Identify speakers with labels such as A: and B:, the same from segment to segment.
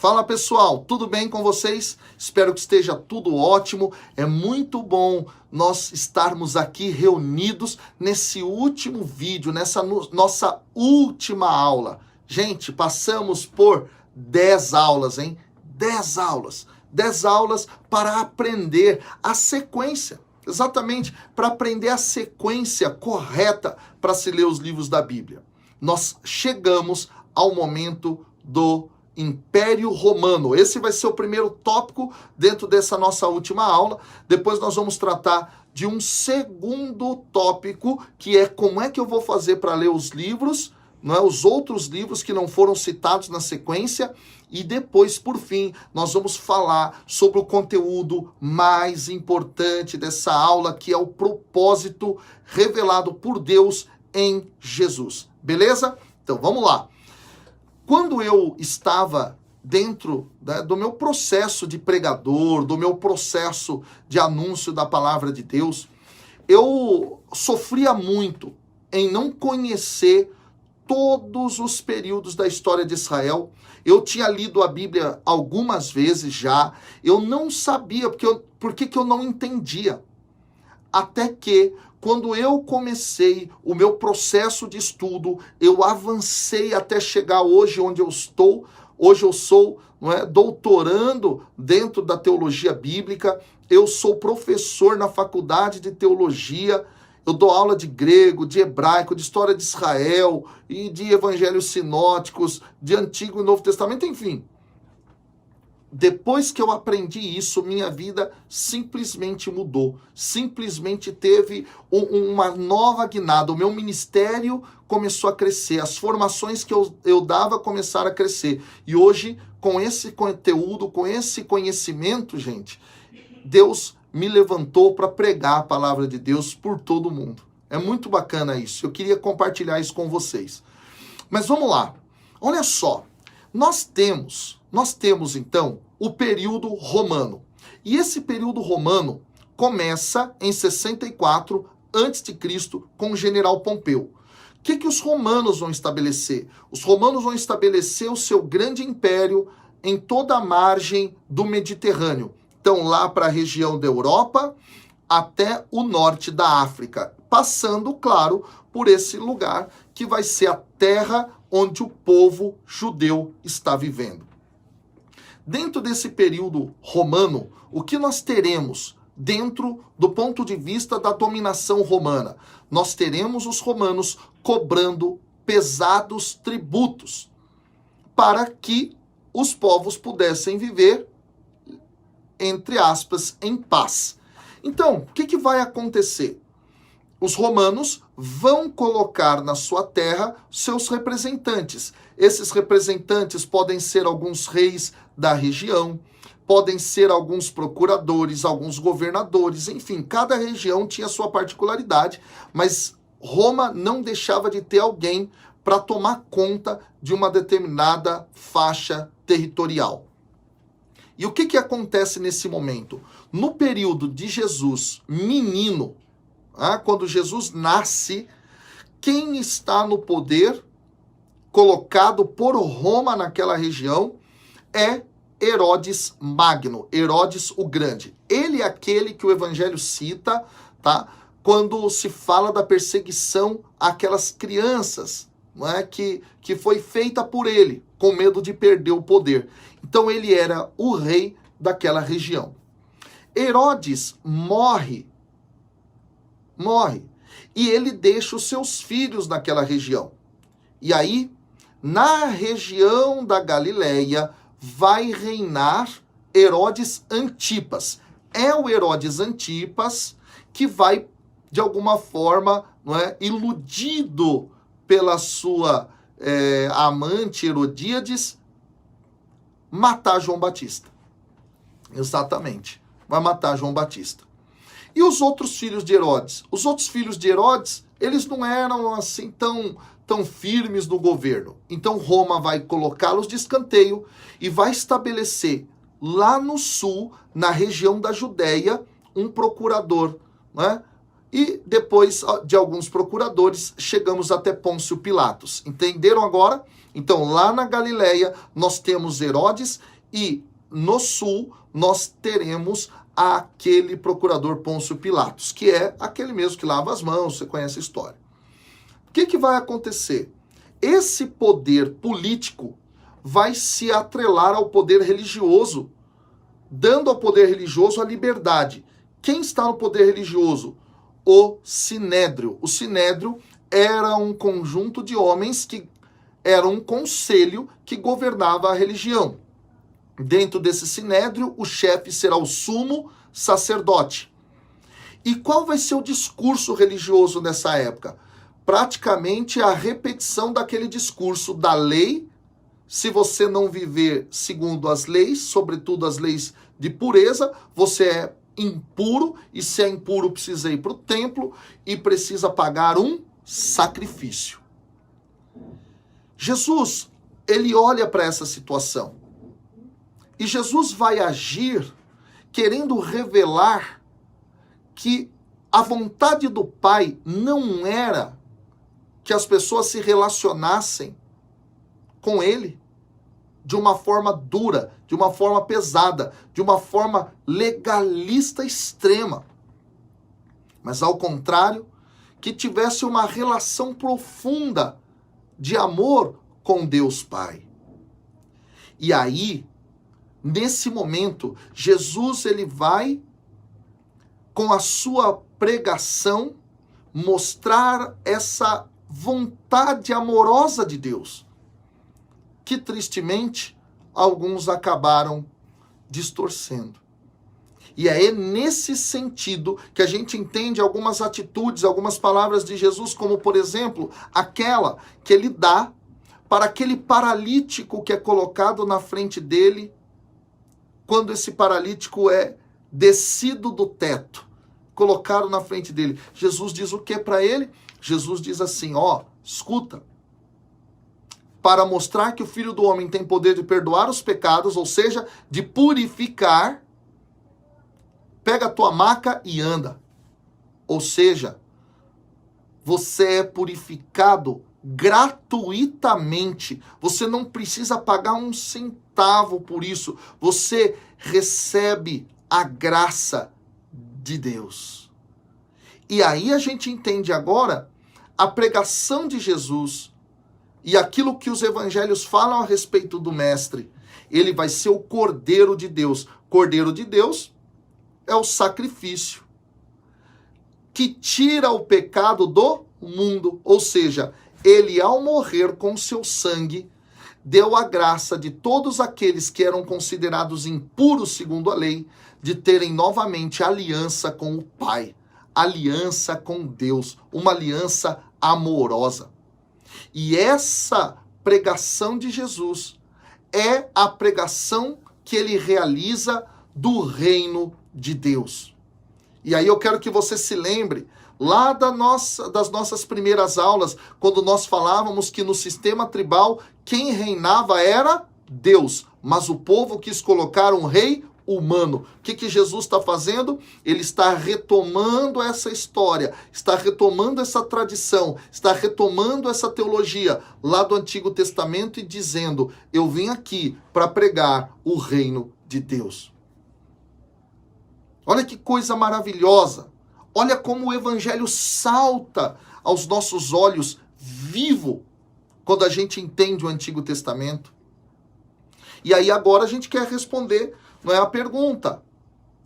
A: Fala pessoal, tudo bem com vocês? Espero que esteja tudo ótimo. É muito bom nós estarmos aqui reunidos nesse último vídeo, nessa nossa última aula. Gente, passamos por 10 aulas, hein? 10 aulas. 10 aulas para aprender a sequência. Exatamente, para aprender a sequência correta para se ler os livros da Bíblia. Nós chegamos ao momento do Império Romano. Esse vai ser o primeiro tópico dentro dessa nossa última aula. Depois nós vamos tratar de um segundo tópico, que é como é que eu vou fazer para ler os livros, não é? Os outros livros que não foram citados na sequência. E depois, por fim, nós vamos falar sobre o conteúdo mais importante dessa aula, que é o propósito revelado por Deus em Jesus. Beleza? Então vamos lá. Quando eu estava dentro do meu processo de pregador, do meu processo de anúncio da palavra de Deus, eu sofria muito em não conhecer todos os períodos da história de Israel. Eu tinha lido a Bíblia algumas vezes já, eu não sabia por que eu não entendia. Até que, quando eu comecei o meu processo de estudo, eu avancei até chegar hoje onde eu estou. Hoje eu sou, doutorando dentro da teologia bíblica, eu sou professor na faculdade de teologia, eu dou aula de grego, de hebraico, de história de Israel e de evangelhos sinóticos, de Antigo e Novo Testamento, enfim. Depois que eu aprendi isso, minha vida simplesmente mudou. Simplesmente teve uma nova guinada. O meu ministério começou a crescer. As formações que eu dava começaram a crescer. E hoje, com esse conteúdo, com esse conhecimento, gente, Deus me levantou para pregar a palavra de Deus por todo mundo. É muito bacana isso. Eu queria compartilhar isso com vocês. Mas vamos lá. Olha só. Nós temos então o período romano. E esse período romano começa em 64 a.C. com o general Pompeu. O que os romanos vão estabelecer? Os romanos vão estabelecer o seu grande império em toda a margem do Mediterrâneo. Então, lá para a região da Europa até o norte da África, passando, claro, por esse lugar que vai ser a terra onde o povo judeu está vivendo. Dentro desse período romano, o que nós teremos dentro do ponto de vista da dominação romana? Nós teremos os romanos cobrando pesados tributos para que os povos pudessem viver, entre aspas, em paz. Então, o que vai acontecer? Os romanos vão colocar na sua terra seus representantes. Esses representantes podem ser alguns reis da região, podem ser alguns procuradores, alguns governadores, enfim, cada região tinha sua particularidade, mas Roma não deixava de ter alguém para tomar conta de uma determinada faixa territorial. E o que acontece nesse momento? No período de Jesus, menino, quando Jesus nasce, quem está no poder, colocado por Roma naquela região, é Herodes Magno, Herodes o Grande. Ele é aquele que o Evangelho cita, tá? Quando se fala da perseguição àquelas crianças, não é? que foi feita por ele, com medo de perder o poder. Então ele era o rei daquela região. Herodes morre, e ele deixa os seus filhos naquela região. E aí, na região da Galileia, vai reinar Herodes Antipas. É o Herodes Antipas que vai, de alguma forma, iludido pela sua amante Herodíades, matar João Batista. Exatamente. Vai matar João Batista. E os outros filhos de Herodes? Os outros filhos de Herodes, eles não eram assim tão firmes no governo. Então Roma vai colocá-los de escanteio e vai estabelecer lá no sul, na região da Judéia, um procurador, né? E depois de alguns procuradores, chegamos até Pôncio Pilatos. Entenderam agora? Então, lá na Galileia, nós temos Herodes E no sul nós teremos aquele procurador Pôncio Pilatos, que é aquele mesmo que lava as mãos, você conhece a história. O que vai acontecer? Esse poder político vai se atrelar ao poder religioso, dando ao poder religioso a liberdade. Quem está no poder religioso? O Sinédrio. O Sinédrio era um conjunto de homens que era um conselho que governava a religião. Dentro desse Sinédrio, o chefe será o sumo sacerdote. E qual vai ser o discurso religioso nessa época? Praticamente a repetição daquele discurso da lei. Se você não viver segundo as leis, sobretudo as leis de pureza, você é impuro, e se é impuro precisa ir para o templo e precisa pagar um sacrifício. Jesus, ele olha para essa situação. E Jesus vai agir querendo revelar que a vontade do Pai não era que as pessoas se relacionassem com ele de uma forma dura, de uma forma pesada, de uma forma legalista extrema. Mas ao contrário, que tivesse uma relação profunda de amor com Deus Pai. E aí, nesse momento, Jesus ele vai, com a sua pregação, mostrar essa vontade amorosa de Deus, que tristemente alguns acabaram distorcendo. E é nesse sentido que a gente entende algumas atitudes, algumas palavras de Jesus, como por exemplo, aquela que ele dá para aquele paralítico que é colocado na frente dele, quando esse paralítico é descido do teto, colocado na frente dele. Jesus diz o que para ele? Jesus diz assim, escuta, para mostrar que o Filho do Homem tem poder de perdoar os pecados, ou seja, de purificar, pega a tua maca e anda. Ou seja, você é purificado gratuitamente. Você não precisa pagar um centavo por isso. Você recebe a graça de Deus. E aí a gente entende agora a pregação de Jesus e aquilo que os evangelhos falam a respeito do Mestre. Ele vai ser o Cordeiro de Deus. Cordeiro de Deus é o sacrifício que tira o pecado do mundo. Ou seja, ele ao morrer com seu sangue, deu a graça de todos aqueles que eram considerados impuros segundo a lei, de terem novamente aliança com o Pai, aliança com Deus, uma aliança amorosa. E essa pregação de Jesus é a pregação que ele realiza do reino de Deus. E aí eu quero que você se lembre lá das nossas primeiras aulas, quando nós falávamos que no sistema tribal quem reinava era Deus, mas o povo quis colocar um rei humano. O que Jesus está fazendo? Ele está retomando essa história, está retomando essa tradição, está retomando essa teologia lá do Antigo Testamento e dizendo, eu vim aqui para pregar o reino de Deus. Olha que coisa maravilhosa. Olha como o evangelho salta aos nossos olhos vivo quando a gente entende o Antigo Testamento. E aí agora a gente quer responder, não é a pergunta.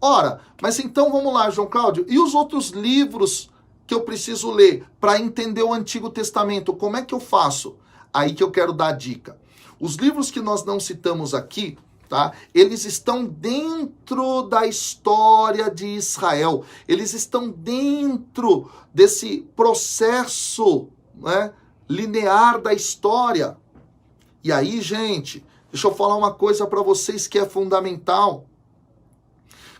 A: Ora, mas então vamos lá, João Cláudio, e os outros livros que eu preciso ler para entender o Antigo Testamento, como é que eu faço? Aí que eu quero dar a dica. Os livros que nós não citamos aqui, tá? Eles estão dentro da história de Israel. Eles estão dentro desse processo, né, linear da história. E aí, gente, deixa eu falar uma coisa para vocês que é fundamental.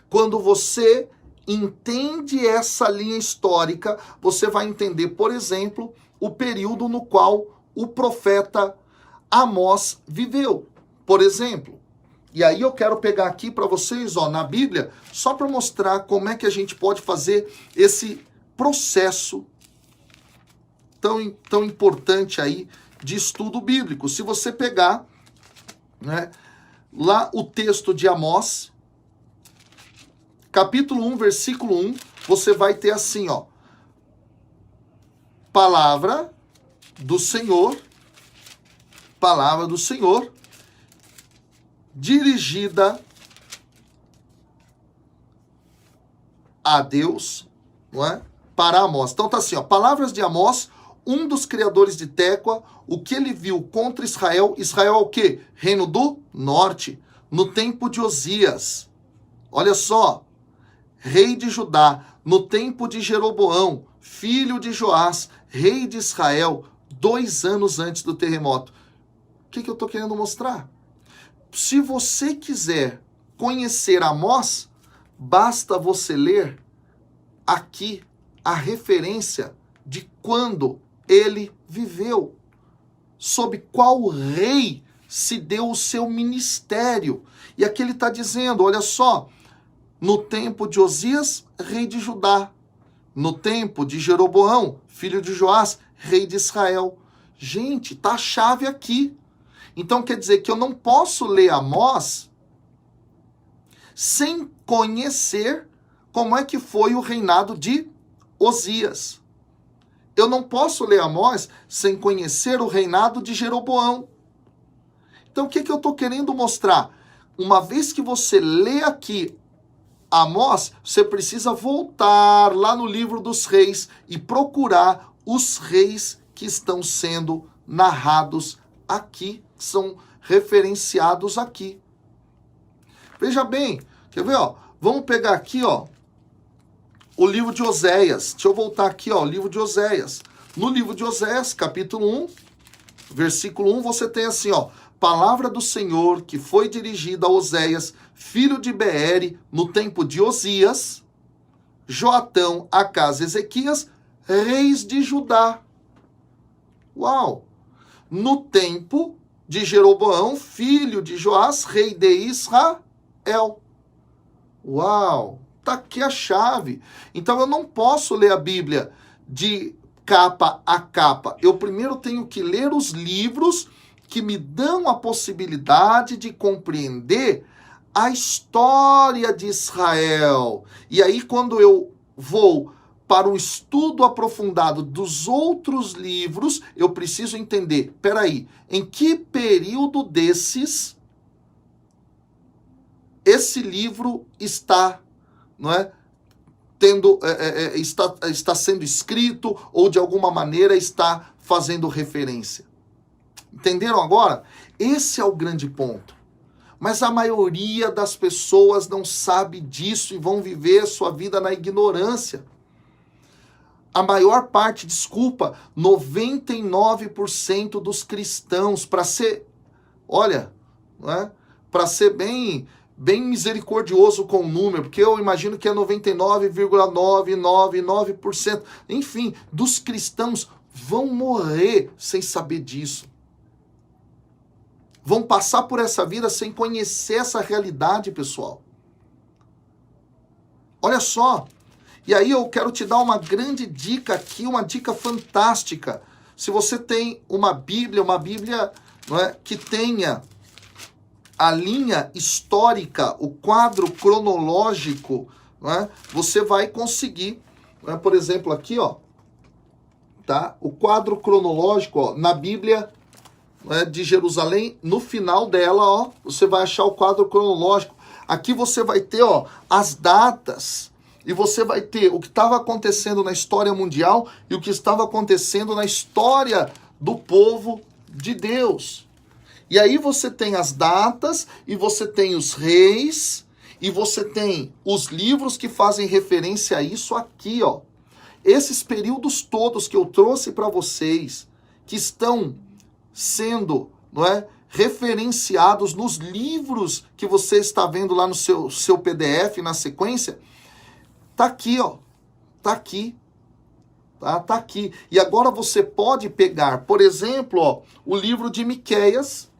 A: Quando você entende essa linha histórica, você vai entender, por exemplo, o período no qual o profeta Amós viveu. Por exemplo, e aí eu quero pegar aqui para vocês, na Bíblia, só para mostrar como é que a gente pode fazer esse processo tão importante aí de estudo bíblico. Se você pegar, né, lá o texto de Amós, capítulo 1, versículo 1, você vai ter assim, ó. Palavra do Senhor, dirigida a Deus, não é? Para Amós. Então tá assim, ó, palavras de Amós, um dos criadores de Tecoa, o que ele viu contra Israel. Israel é o quê? Reino do Norte, no tempo de Osias. Olha só, rei de Judá, no tempo de Jeroboão, filho de Joás, rei de Israel, 2 anos antes do terremoto. O que eu estou querendo mostrar? Se você quiser conhecer Amós, basta você ler aqui a referência de quando ele viveu, sob qual rei se deu o seu ministério. E aqui ele está dizendo, olha só, no tempo de Osias, rei de Judá, no tempo de Jeroboão, filho de Joás, rei de Israel. Gente, tá a chave aqui. Então quer dizer que eu não posso ler Amós sem conhecer como é que foi o reinado de Osias. Eu não posso ler Amós sem conhecer o reinado de Jeroboão. Então o que eu estou querendo mostrar? Uma vez que você lê aqui Amós, você precisa voltar lá no livro dos reis e procurar os reis que estão sendo narrados aqui, que são referenciados aqui. Veja bem, quer ver, ó? Vamos pegar aqui, ó, o livro de Oséias. Deixa eu voltar aqui, ó, o livro de Oséias. No livro de Oséias, capítulo 1, versículo 1, você tem assim, ó, palavra do Senhor que foi dirigida a Oséias, filho de Beere, no tempo de Osias, Joatão, Acás, Ezequias, reis de Judá. Uau! No tempo de Jeroboão, filho de Joás, rei de Israel. Uau! Tá aqui a chave. Então eu não posso ler a Bíblia de capa a capa. Eu primeiro tenho que ler os livros que me dão a possibilidade de compreender a história de Israel. E aí, quando eu vou para um estudo aprofundado dos outros livros, eu preciso entender, peraí, em que período desses esse livro está, não é, está sendo escrito ou de alguma maneira está fazendo referência. Entenderam agora? Esse é o grande ponto. Mas a maioria das pessoas não sabe disso e vão viver sua vida na ignorância. A maior parte, 99% dos cristãos, para ser, olha, né, para ser bem misericordioso com o número, porque eu imagino que é 99,999%, enfim, dos cristãos vão morrer sem saber disso. Vão passar por essa vida sem conhecer essa realidade, pessoal. Olha só. E aí eu quero te dar uma grande dica aqui, uma dica fantástica. Se você tem uma Bíblia, não é, que tenha a linha histórica, o quadro cronológico, não é, você vai conseguir, não é, por exemplo, aqui, ó, tá? O quadro cronológico, ó, na Bíblia de Jerusalém, no final dela, ó, você vai achar o quadro cronológico. Aqui você vai ter, ó, as datas, e você vai ter o que estava acontecendo na história mundial e o que estava acontecendo na história do povo de Deus. E aí você tem as datas, e você tem os reis, e você tem os livros que fazem referência a isso aqui, ó. Esses períodos todos que eu trouxe para vocês, que estão sendo, não é, referenciados nos livros que você está vendo lá no seu PDF, na sequência, tá aqui, ó, tá aqui, tá aqui. E agora você pode pegar, por exemplo, ó, o livro de Miqueias,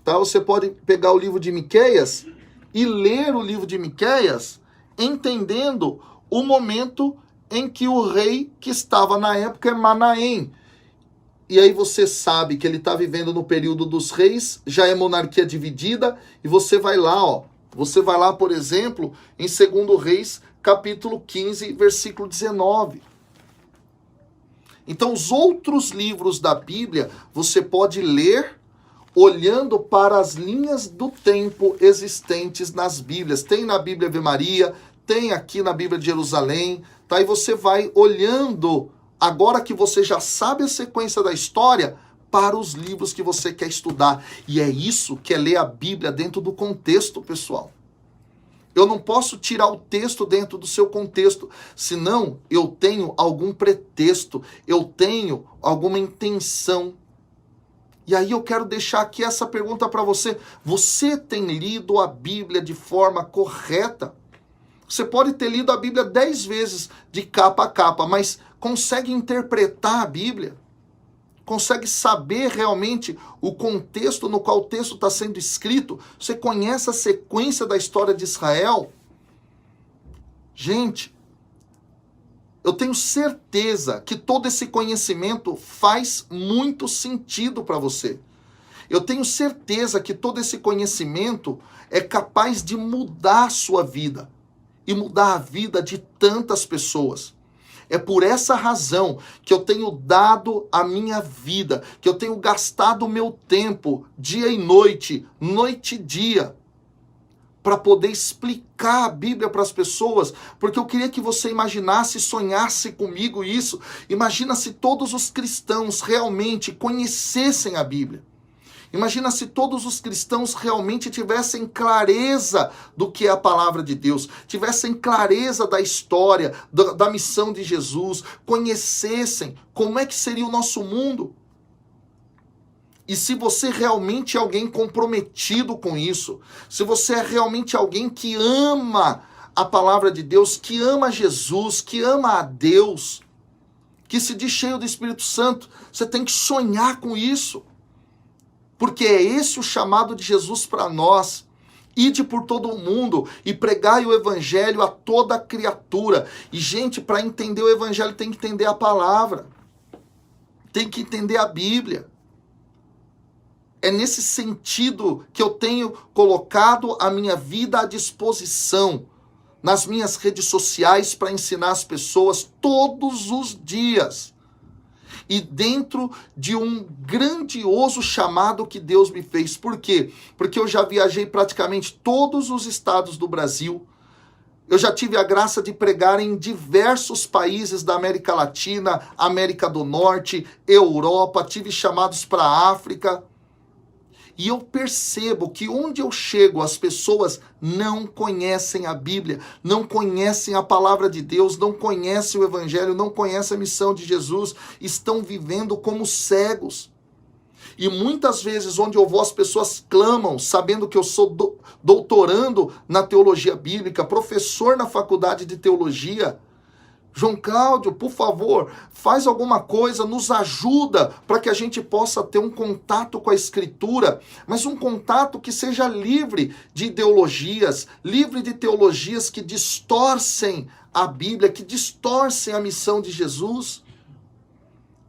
A: tá? Você pode pegar o livro de Miqueias e ler o livro de Miqueias, entendendo o momento em que o rei que estava na época é Manaém. e aí você sabe que ele está vivendo no período dos reis, já é monarquia dividida, e você vai lá, ó. Você vai lá, por exemplo, em 2 Reis, capítulo 15, versículo 19. Então, os outros livros da Bíblia, você pode ler olhando para as linhas do tempo existentes nas Bíblias. Tem na Bíblia Ave Maria, tem aqui na Bíblia de Jerusalém, tá? E você vai olhando, agora que você já sabe a sequência da história, para os livros que você quer estudar. E é isso que é ler a Bíblia dentro do contexto, pessoal. Eu não posso tirar o texto dentro do seu contexto, senão eu tenho algum pretexto, eu tenho alguma intenção. E aí eu quero deixar aqui essa pergunta para você. Você tem lido a Bíblia de forma correta? Você pode ter lido a Bíblia 10 vezes de capa a capa, mas consegue interpretar a Bíblia? Consegue saber realmente o contexto no qual o texto está sendo escrito? Você conhece a sequência da história de Israel? Gente, eu tenho certeza que todo esse conhecimento faz muito sentido para você. Eu tenho certeza que todo esse conhecimento é capaz de mudar a sua vida e mudar a vida de tantas pessoas. É por essa razão que eu tenho dado a minha vida, que eu tenho gastado o meu tempo, dia e noite, noite e dia, para poder explicar a Bíblia para as pessoas, porque eu queria que você imaginasse, sonhasse comigo isso. Imagina se todos os cristãos realmente conhecessem a Bíblia. Imagina se todos os cristãos realmente tivessem clareza do que é a palavra de Deus, tivessem clareza da história, da missão de Jesus, conhecessem como é que seria o nosso mundo. E se você realmente é alguém comprometido com isso, se você é realmente alguém que ama a palavra de Deus, que ama Jesus, que ama a Deus, que se diz cheio do Espírito Santo, você tem que sonhar com isso. Porque é esse o chamado de Jesus para nós. Ide por todo o mundo e pregai o evangelho a toda criatura. E, gente, para entender o evangelho tem que entender a palavra. Tem que entender a Bíblia. É nesse sentido que eu tenho colocado a minha vida à disposição nas minhas redes sociais para ensinar as pessoas todos os dias. E dentro de um grandioso chamado que Deus me fez. Por quê? Porque eu já viajei praticamente todos os estados do Brasil. Eu já tive a graça de pregar em diversos países da América Latina, América do Norte, Europa. Tive chamados para a África. E eu percebo que onde eu chego, as pessoas não conhecem a Bíblia, não conhecem a palavra de Deus, não conhecem o Evangelho, não conhecem a missão de Jesus, estão vivendo como cegos. E muitas vezes onde eu vou, as pessoas clamam, sabendo que eu sou doutorando na teologia bíblica, professor na faculdade de teologia. João Cláudio, por favor, faz alguma coisa, nos ajuda para que a gente possa ter um contato com a Escritura, mas um contato que seja livre de ideologias, livre de teologias que distorcem a Bíblia, que distorcem a missão de Jesus.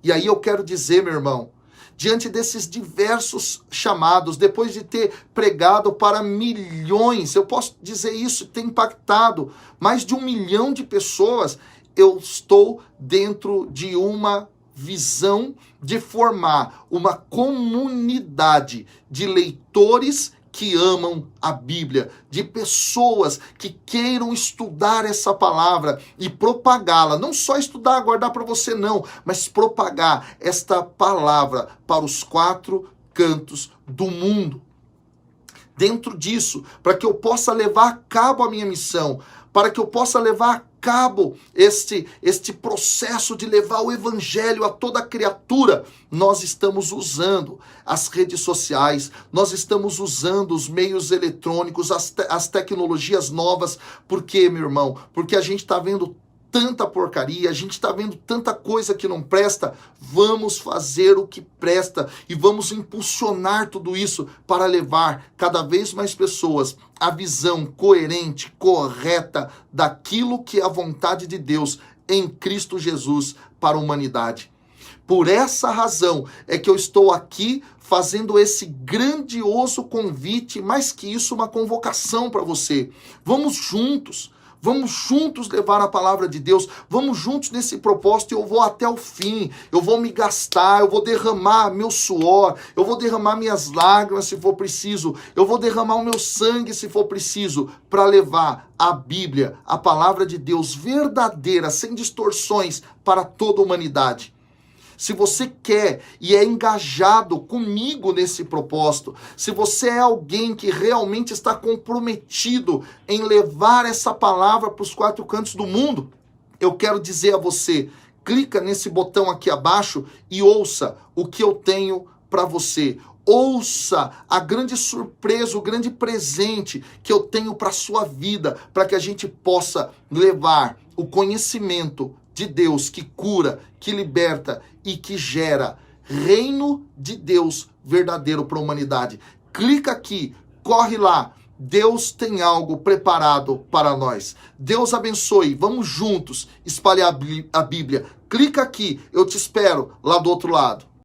A: E aí eu quero dizer, meu irmão, diante desses diversos chamados, depois de ter pregado para milhões, eu posso dizer isso, ter impactado mais de 1 milhão de pessoas, eu estou dentro de uma visão de formar uma comunidade de leitores que amam a Bíblia, de pessoas que queiram estudar essa palavra e propagá-la. Não só estudar, guardar para você não, mas propagar esta palavra para os 4 cantos do mundo. Dentro disso, para que eu possa levar a cabo a minha missão, para que eu possa levar a cabo este processo de levar o evangelho a toda criatura, nós estamos usando as redes sociais, nós estamos usando os meios eletrônicos, as tecnologias novas. Por quê, meu irmão? Porque a gente está vendo tanta porcaria, a gente está vendo tanta coisa que não presta. Vamos fazer o que presta e vamos impulsionar tudo isso para levar cada vez mais pessoas à visão coerente, correta daquilo que é a vontade de Deus em Cristo Jesus para a humanidade. Por essa razão é que eu estou aqui fazendo esse grandioso convite, mais que isso, uma convocação para você. Vamos juntos levar a palavra de Deus, vamos juntos nesse propósito, e eu vou até o fim, eu vou me gastar, eu vou derramar meu suor, eu vou derramar minhas lágrimas se for preciso, eu vou derramar o meu sangue se for preciso, para levar a Bíblia, a palavra de Deus verdadeira, sem distorções, para toda a humanidade. Se você quer e é engajado comigo nesse propósito, se você é alguém que realmente está comprometido em levar essa palavra para os 4 cantos do mundo, eu quero dizer a você, clica nesse botão aqui abaixo e ouça o que eu tenho para você. Ouça a grande surpresa, o grande presente que eu tenho para a sua vida, para que a gente possa levar o conhecimento de Deus que cura, que liberta e que gera reino de Deus verdadeiro para a humanidade. Clica aqui, corre lá. Deus tem algo preparado para nós. Deus abençoe. Vamos juntos espalhar a Bíblia. Clica aqui, eu te espero lá do outro lado.